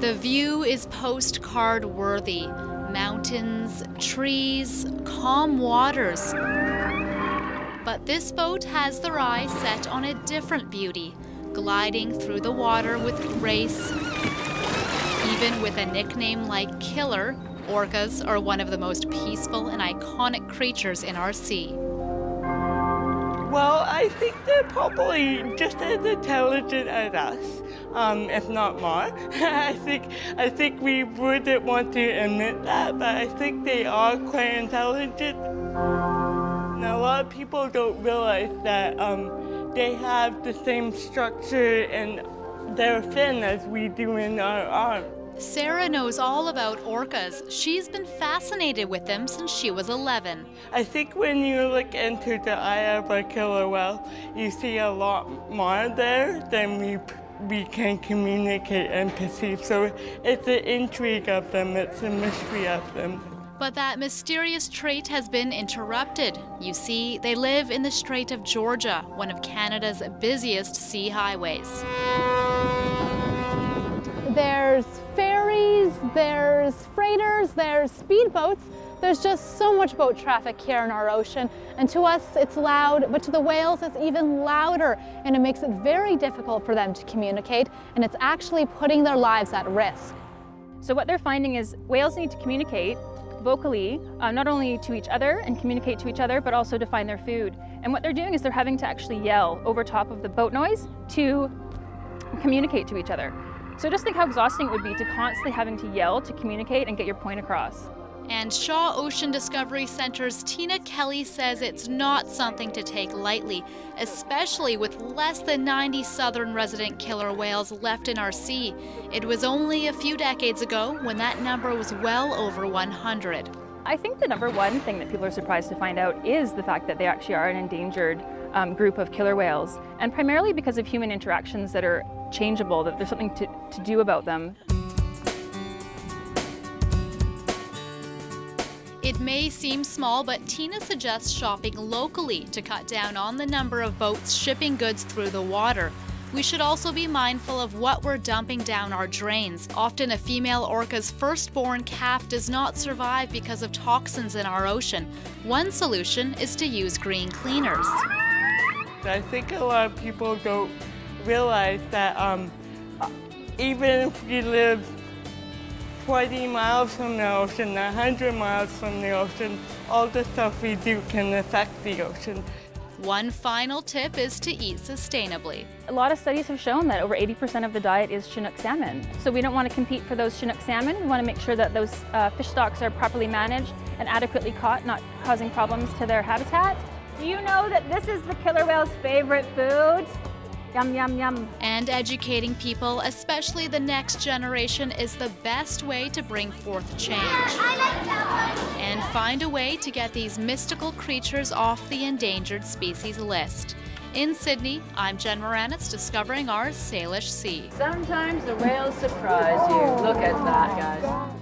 The view is postcard worthy. Mountains, trees, calm waters. But this boat has their eye set on a different beauty, gliding through the water with grace. Even with a nickname like Killer, orcas are one of the most peaceful and iconic creatures in our sea. Well, I think they're probably just as intelligent as us, if not more. I think we wouldn't want to admit that, but I think they are quite intelligent. And a lot of people don't realize that they have the same structure in their fin as we do in our arms. Sarah knows all about orcas. She's been fascinated with them since she was 11. I think when you look into the eye of a killer whale, you see a lot more there than we can communicate and perceive. So it's an intrigue of them, it's a mystery of them. But that mysterious trait has been interrupted. You see, they live in the Strait of Georgia, one of Canada's busiest sea highways. There's ferries, there's freighters, there's speedboats. There's just so much boat traffic here in our ocean. And to us, it's loud, but to the whales, it's even louder. And it makes it very difficult for them to communicate, and it's actually putting their lives at risk. So what they're finding is whales need to communicate vocally, not only to each other and communicate to each other, but also to find their food. And what they're doing is they're having to actually yell over top of the boat noise to communicate to each other. So just think how exhausting it would be to constantly having to yell to communicate and get your point across. And Shaw Ocean Discovery Center's Tina Kelly says it's not something to take lightly, especially with less than 90 southern resident killer whales left in our sea. It was only a few decades ago when that number was well over 100. I think the number one thing that people are surprised to find out is the fact that they actually are an endangered group of killer whales, and primarily because of human interactions that are changeable, that there's something to do about them. It may seem small, but Tina suggests shopping locally to cut down on the number of boats shipping goods through the water. We should also be mindful of what we're dumping down our drains. Often a female orca's firstborn calf does not survive because of toxins in our ocean. One solution is to use green cleaners. I think a lot of people don't realize that even if we live 20 miles from the ocean, 100 miles from the ocean, all the stuff we do can affect the ocean. One final tip is to eat sustainably. A lot of studies have shown that over 80% of the diet is Chinook salmon. So we don't want to compete for those Chinook salmon. We want to make sure that those fish stocks are properly managed and adequately caught, not causing problems to their habitat. Do you know that this is the killer whale's favorite food? Yum, yum, yum. And educating people, especially the next generation, is the best way to bring forth change. I like that one. And find a way to get these mystical creatures off the endangered species list. In Sydney, I'm Jen Muranetz, discovering our Salish Sea. Sometimes the whales surprise you. Look at that, guys.